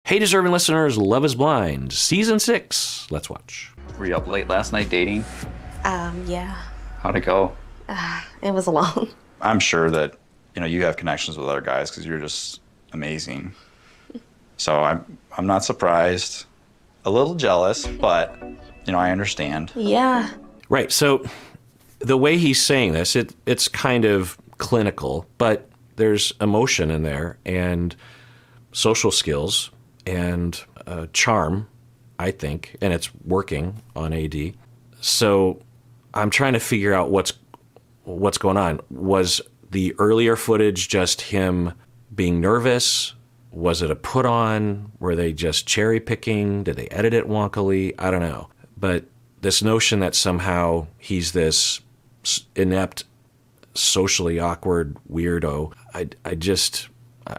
Hey, deserving listeners, Love is Blind, Season 6. Let's watch. Were you up late last night dating? Yeah. How'd it go? It was long. I'm sure that, you have connections with other guys because you're just amazing. So I'm not surprised. A little jealous, but, I understand. Yeah. Right, so the way he's saying this, it's kind of clinical, but there's emotion in there and social skills and charm, I think, and it's working on AD. So I'm trying to figure out what's going on. Was the earlier footage just him being nervous? Was it a put on? Were they just cherry picking? Did they edit it wonkily? I don't know. But this notion that somehow he's this inept, socially awkward weirdo,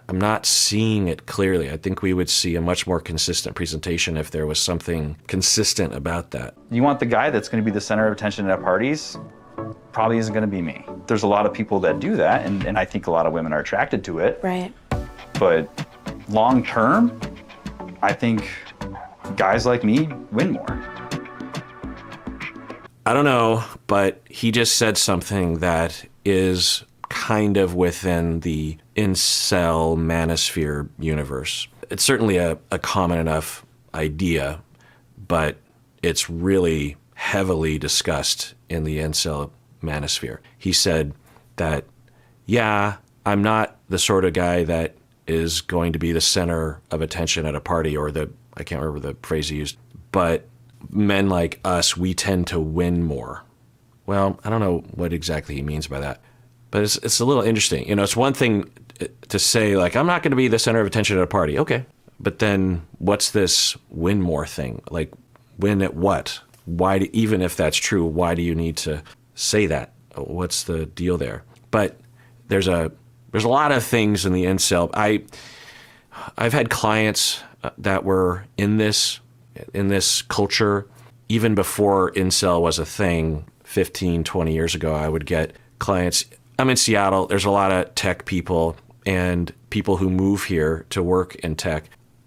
I'm not seeing it clearly. I think we would see a much more consistent presentation if there was something consistent about that. You want the guy that's going to be the center of attention at parties? Probably isn't going to be me. There's a lot of people that do that, and I think a lot of women are attracted to it. Right. But long term, I think guys like me win more. I don't know, but he just said something that is kind of within the Incel manosphere universe. It's certainly a common enough idea, but it's really heavily discussed in the Incel manosphere. He said that, yeah, I'm not the sort of guy that is going to be the center of attention at a party, or I can't remember the phrase he used, but men like us, we tend to win more. Well, I don't know what exactly he means by that, but it's a little interesting. It's one thing to say, like, I'm not going to be the center of attention at a party. Okay. But then what's this win more thing? Like, win at what? Why, even if that's true, why do you need to say that? What's the deal there? But there's a lot of things in the incel. I've had clients that were in this culture even before incel was a thing 15, 20 years ago. I would get clients. I'm in Seattle. There's a lot of tech people and people who move here to work in tech,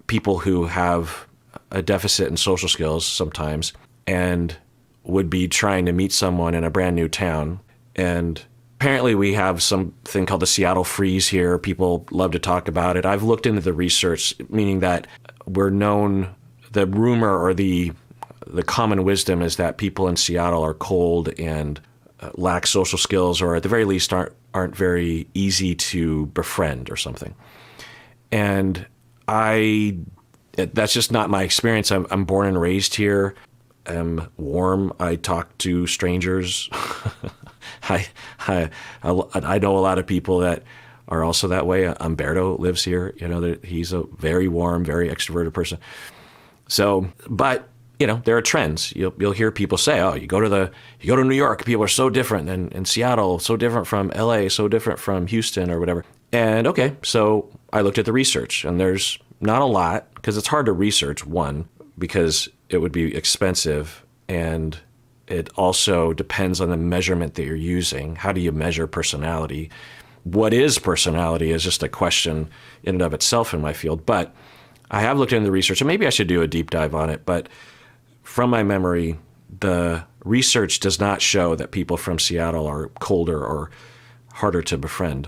people who have a deficit in social skills sometimes and would be trying to meet someone in a brand new town. And apparently we have something called the Seattle freeze here. People love to talk about it. I've looked into the research, meaning that we're known, the rumor or the common wisdom is that people in Seattle are cold and lack social skills, or at the very least aren't very easy to befriend or something. And that's just not my experience. I'm born and raised here. I'm warm. I talk to strangers. I know a lot of people that are also that way. Umberto lives here. He's a very warm, very extroverted person. So, but there are trends. You'll hear people say, "Oh, you go to New York, people are so different, and Seattle so different from LA, so different from Houston or whatever." And okay, so I looked at the research, and there's not a lot because it's hard to research. One, because it would be expensive, and it also depends on the measurement that you're using. How do you measure personality? What is personality is just a question in and of itself in my field. But I have looked into the research, and maybe I should do a deep dive on it. But from my memory, the research does not show that people from Seattle are colder or harder to befriend.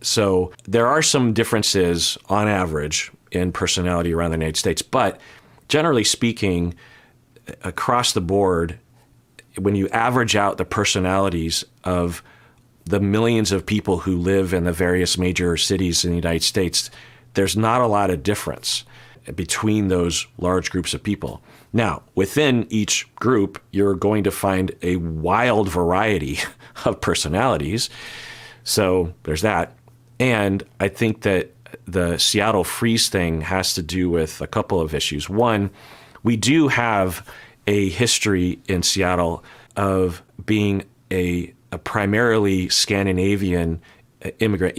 So there are some differences on average in personality around the United States. But generally speaking, across the board, when you average out the personalities of the millions of people who live in the various major cities in the United States, there's not a lot of difference between those large groups of people. Now, within each group, you're going to find a wild variety of personalities. So there's that. And I think that the Seattle freeze thing has to do with a couple of issues. One, we do have a history in Seattle of being a primarily Scandinavian immigrant.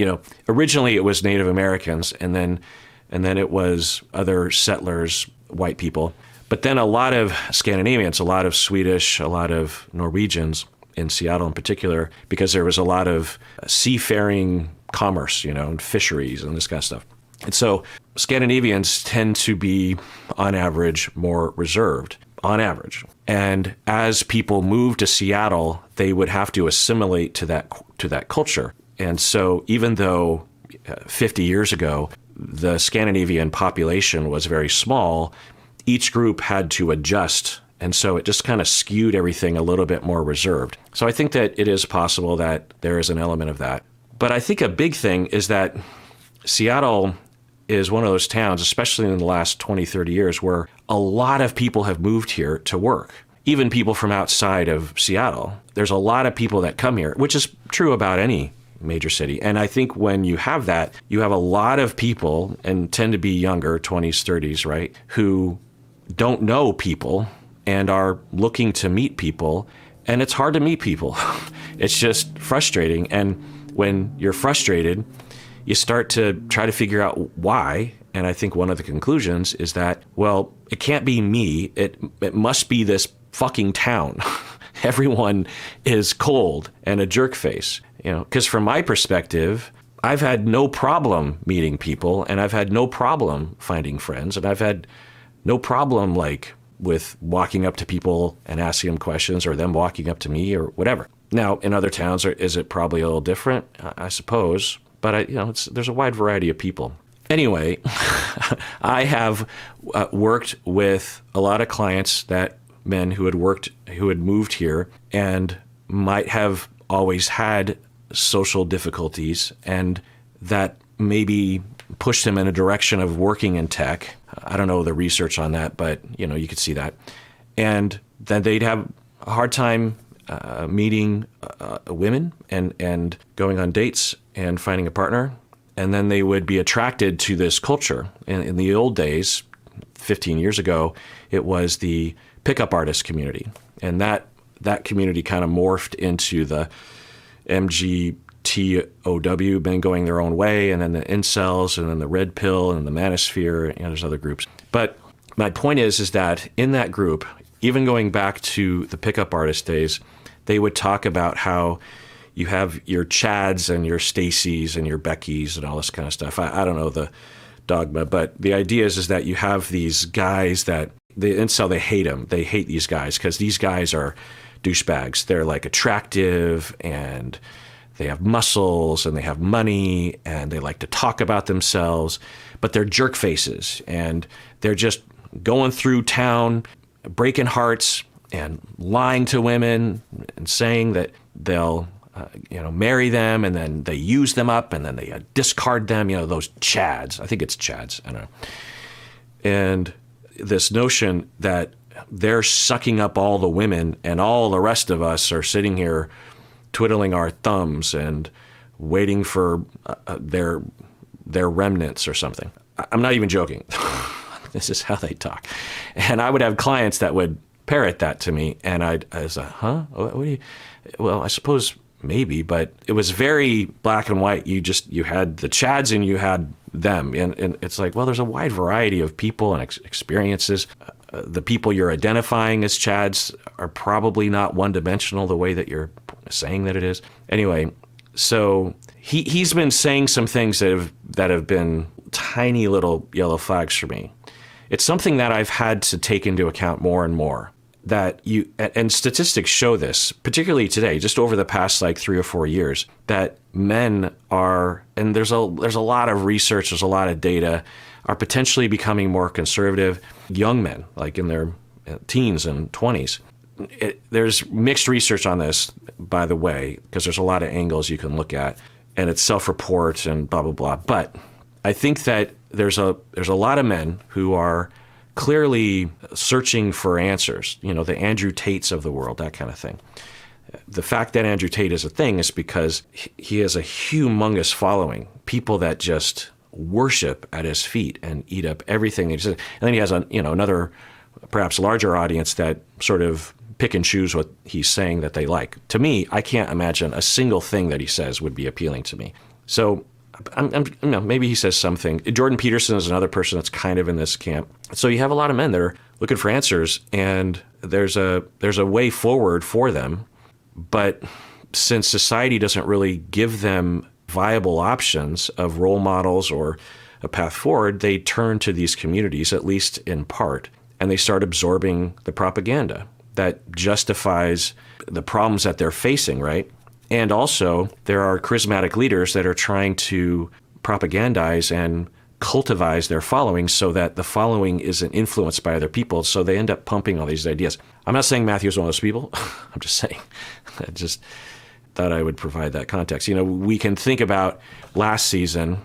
Originally it was Native Americans, and then it was other settlers, white people. But then a lot of Scandinavians, a lot of Swedish, a lot of Norwegians in Seattle in particular, because there was a lot of seafaring commerce, and fisheries and this kind of stuff. And so Scandinavians tend to be, on average, more reserved, on average. And as people move to Seattle, they would have to assimilate to that culture. And so even though 50 years ago, the Scandinavian population was very small, each group had to adjust. And so it just kind of skewed everything a little bit more reserved. So I think that it is possible that there is an element of that. But I think a big thing is that Seattle is one of those towns, especially in the last 20, 30 years, where a lot of people have moved here to work. Even people from outside of Seattle. There's a lot of people that come here, which is true about any major city. And I think when you have that, you have a lot of people, and tend to be younger, 20s, 30s, right, who don't know people and are looking to meet people. And it's hard to meet people. It's just frustrating. And when you're frustrated, you start to try to figure out why. And I think one of the conclusions is that, well, it can't be me. It must be this fucking town. Everyone is cold and a jerk face, because from my perspective, I've had no problem meeting people, and I've had no problem finding friends, and I've had no problem with walking up to people and asking them questions, or them walking up to me, or whatever. Now, in other towns, is it probably a little different? I suppose. But there's a wide variety of people. Anyway, I have worked with a lot of clients, men who had moved here and might have always had social difficulties, and that maybe pushed them in a direction of working in tech. I don't know the research on that, but you could see that. And then they'd have a hard time meeting women and going on dates and finding a partner. And then they would be attracted to this culture. In the old days, 15 years ago, it was the pickup artist community. And that community kind of morphed into the MGTOW, been going their own way, and then the Incels, and then the Red Pill, and the Manosphere, there's other groups. But my point is that in that group, even going back to the pickup artist days, they would talk about how you have your Chads and your Stacys and your Beckys and all this kind of stuff. I don't know the dogma, but the idea is that you have these guys that the Incel, they hate them. They hate these guys because these guys are douchebags. They're attractive, and they have muscles, and they have money, and they like to talk about themselves, but they're jerk faces, and they're just going through town, breaking hearts and lying to women and saying that they'll marry them, and then they use them up, and then they discard them, those Chads. I think it's Chads. I don't know. And this notion that they're sucking up all the women, and all the rest of us are sitting here twiddling our thumbs and waiting for their remnants or something. I'm not even joking. This is how they talk. And I would have clients that would parrot that to me, and I was like, huh? What do you? Well, I suppose maybe, but it was very black and white. You had the Chads and you had them, and it's like, well, there's a wide variety of people and experiences. The people you're identifying as Chads are probably not one-dimensional the way that you're saying that it is. Anyway, so he's been saying some things that have been tiny little yellow flags for me. It's something that I've had to take into account more and more. And statistics show this, particularly today, just over the past 3 or 4 years, that men are, and there's a lot of research, there's a lot of data, are potentially becoming more conservative. Young men, in their teens and 20s. There's mixed research on this, by the way, because there's a lot of angles you can look at, and it's self-report and blah, blah, blah. But I think that there's a lot of men who are clearly searching for answers, the Andrew Tates of the world, that kind of thing. The fact that Andrew Tate is a thing is because he has a humongous following, people that just worship at his feet and eat up everything he says. And then he has another perhaps larger audience that sort of pick and choose what he's saying that they like. To me, I can't imagine a single thing that he says would be appealing to me. So maybe he says something. Jordan Peterson is another person that's kind of in this camp. So you have a lot of men that are looking for answers, and there's a way forward for them. But since society doesn't really give them viable options of role models or a path forward, they turn to these communities, at least in part, and they start absorbing the propaganda that justifies the problems that they're facing, right? And also, there are charismatic leaders that are trying to propagandize and cultivize their following so that the following isn't influenced by other people. So they end up pumping all these ideas. I'm not saying Matthew's one of those people. I'm just saying. I just thought I would provide that context. You know, we can think about last season,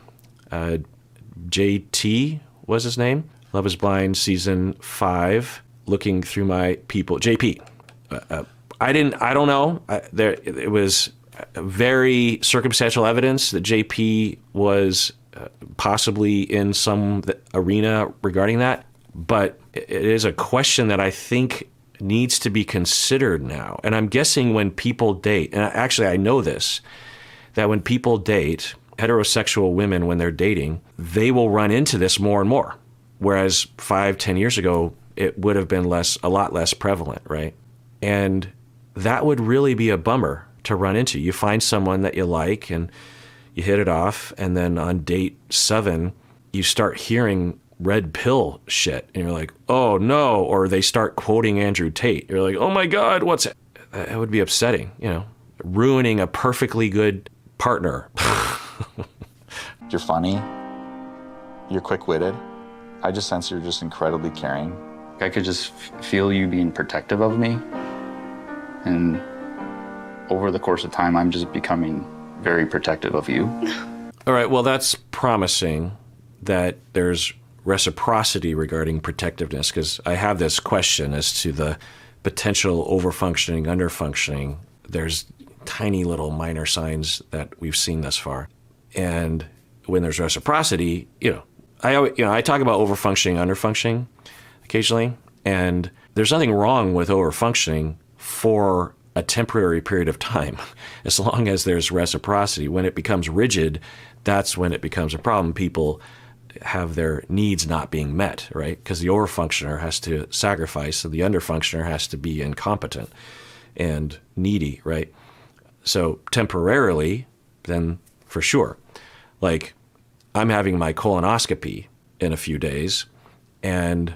JT was his name, Love is Blind season 5, looking through my people, JP. I don't know. It was very circumstantial evidence that JP was possibly in some arena regarding that. But it is a question that I think needs to be considered now. And I'm guessing when people date, and actually I know this, that when people date, heterosexual women, when they're dating, they will run into this more and more. Whereas 5-10 years ago, it would have been a lot less prevalent, right? And that would really be a bummer to run into. You find someone that you like and you hit it off, and then on date 7, you start hearing red pill shit, and you're like, oh no, or they start quoting Andrew Tate. You're like, oh my God, what's it? That would be upsetting, you know, ruining a perfectly good partner. You're funny. You're quick-witted. I just sense you're just incredibly caring. I could just feel you being protective of me. And over the course of time, I'm just becoming very protective of you. All right, well, that's promising that there's reciprocity regarding protectiveness, because I have this question as to the potential overfunctioning, underfunctioning. There's tiny little minor signs that we've seen thus far. And when there's reciprocity, I talk about overfunctioning, underfunctioning occasionally, and there's nothing wrong with overfunctioning for a temporary period of time, as long as there's reciprocity. When it becomes rigid, that's when it becomes a problem. People have their needs not being met, right? Because the overfunctioner has to sacrifice, so the underfunctioner has to be incompetent and needy, right? So temporarily, then for sure. Like, I'm having my colonoscopy in a few days, and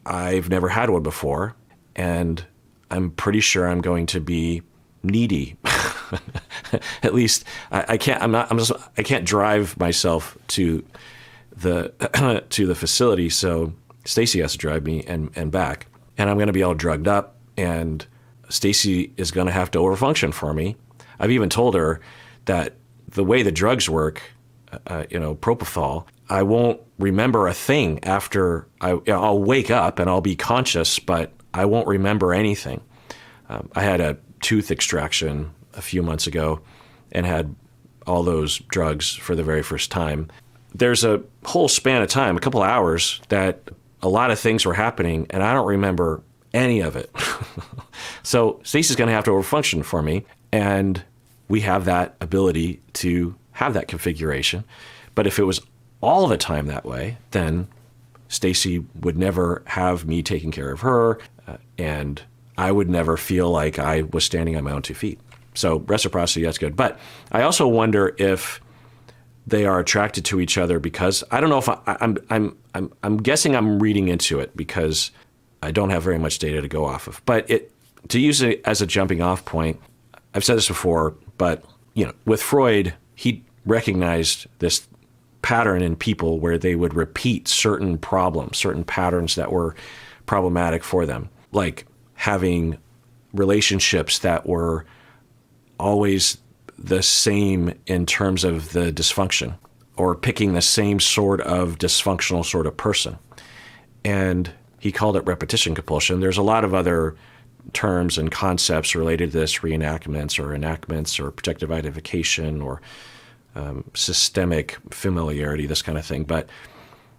I've never had one before, and I'm pretty sure I'm going to be needy. At least I can't drive myself to the facility, so Stacy has to drive me and back, and I'm going to be all drugged up, and Stacy is going to have to overfunction for me. I've even told her that the way the drugs work, propofol, I won't remember a thing after I'll wake up and I'll be conscious, but I won't remember anything. I had a tooth extraction a few months ago and had all those drugs for the very first time. There's a whole span of time, a couple of hours, that a lot of things were happening, and I don't remember any of it. So Stacey's going to have to overfunction for me, and we have that ability to have that configuration. But if it was all the time that way, then Stacy would never have me taking care of her, and I would never feel like I was standing on my own 2 feet. So reciprocity, that's good. But I also wonder if they are attracted to each other because I don't know if I'm guessing I'm reading into it because I don't have very much data to go off of. But to use it as a jumping off point, I've said this before, but with Freud, he recognized this pattern in people where they would repeat certain problems, certain patterns that were problematic for them, like having relationships that were always the same in terms of the dysfunction, or picking the same sort of dysfunctional sort of person. And he called it repetition compulsion. There's a lot of other terms and concepts related to this, reenactments or enactments or protective identification or systemic familiarity, this kind of thing. But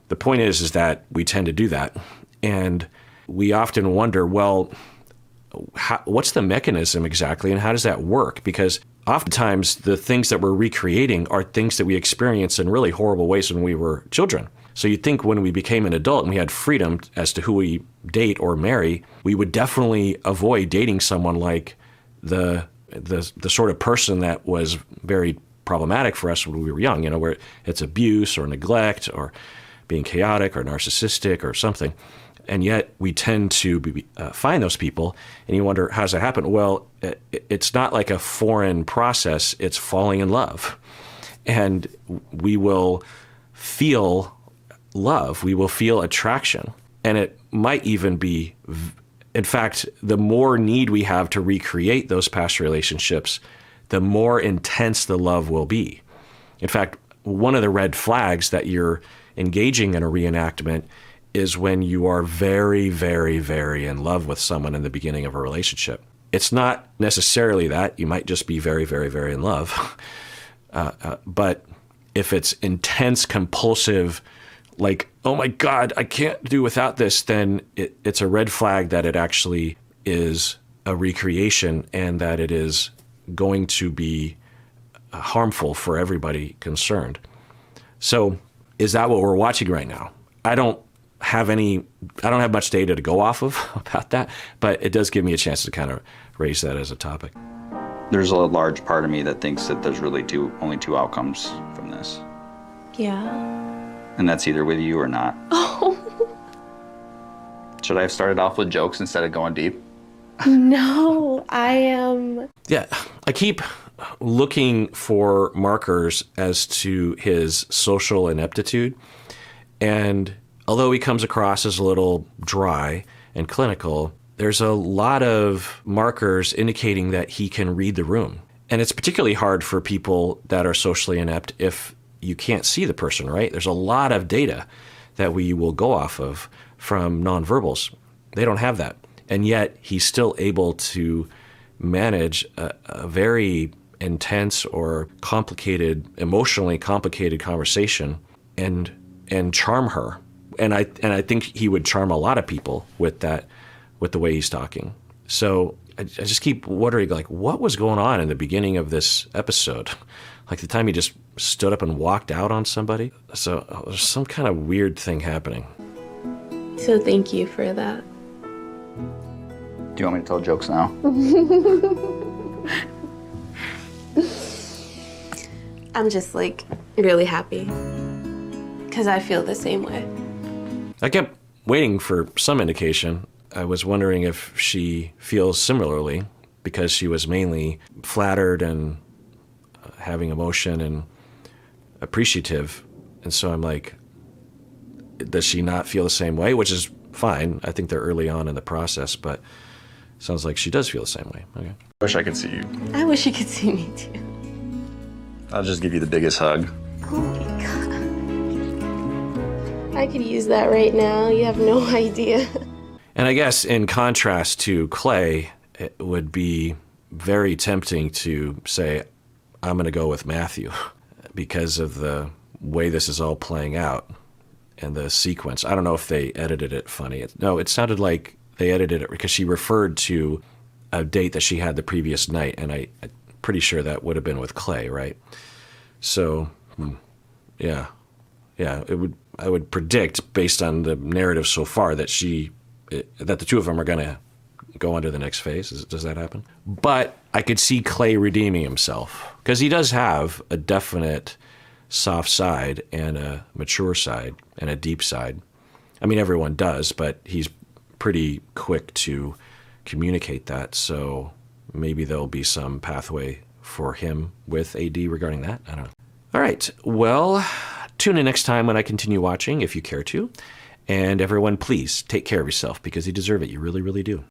the point is that we tend to do that. And we often wonder, well, what's the mechanism exactly, and how does that work? Because oftentimes the things that we're recreating are things that we experienced in really horrible ways when we were children. So you'd think when we became an adult and we had freedom as to who we date or marry, we would definitely avoid dating someone like the sort of person that was very problematic for us when we were young, where it's abuse or neglect or being chaotic or narcissistic or something. And yet we tend to find those people, and you wonder, how does that happen? Well, it's not like a foreign process. It's falling in love. And we will feel love. We will feel attraction. And it might even be, in fact, the more need we have to recreate those past relationships, the more intense the love will be. In fact, one of the red flags that you're engaging in a reenactment is when you are very, very, very in love with someone in the beginning of a relationship. It's not necessarily that. You might just be very, very, very in love. But if it's intense, compulsive, like, oh my God, I can't do without this, then it's a red flag that it actually is a recreation and that it is going to be harmful for everybody concerned. So is that what we're watching right now? I don't have much data to go off of about that, but it does give me a chance to kind of raise that as a topic. There's a large part of me that thinks that there's really only two outcomes from this. Yeah. And that's either with you or not. Oh. Should I have started off with jokes instead of going deep? No, I am. Yeah, I keep looking for markers as to his social ineptitude. And although he comes across as a little dry and clinical, there's a lot of markers indicating that he can read the room. And it's particularly hard for people that are socially inept if you can't see the person, right? There's a lot of data that we will go off of from nonverbals. They don't have that. And yet he's still able to manage a very intense or complicated, emotionally complicated conversation and charm her. And I think he would charm a lot of people with that, with the way he's talking. So I just keep wondering, like, what was going on in the beginning of this episode? Like the time he just stood up and walked out on somebody. So there's some kind of weird thing happening. So thank you for that. Do you want me to tell jokes now? I'm just like really happy because I feel the same way. I kept waiting for some indication. I was wondering if she feels similarly because she was mainly flattered and having emotion and appreciative. And so I'm like, does she not feel the same way? Which is fine. I think they're early on in the process, but sounds like she does feel the same way. Okay. Wish I could see you. I wish you could see me too. I'll just give you the biggest hug. Oh my God. I could use that right now. You have no idea. And I guess in contrast to Clay, it would be very tempting to say, I'm going to go with Matthew because of the way this is all playing out and the sequence. I don't know if they edited it funny. No, it sounded like they edited it because she referred to a date that she had the previous night, and I'm pretty sure that would have been with Clay, right? So, yeah, I would predict based on the narrative so far that that the two of them are going to go on to the next phase. Does that happen? But I could see Clay redeeming himself because he does have a definite soft side and a mature side and a deep side. I mean, everyone does, but he's pretty quick to communicate that. So maybe there'll be some pathway for him with AD regarding that. I don't know. All right. Well, tune in next time when I continue watching if you care to. And everyone, please take care of yourself because you deserve it. You really, really do.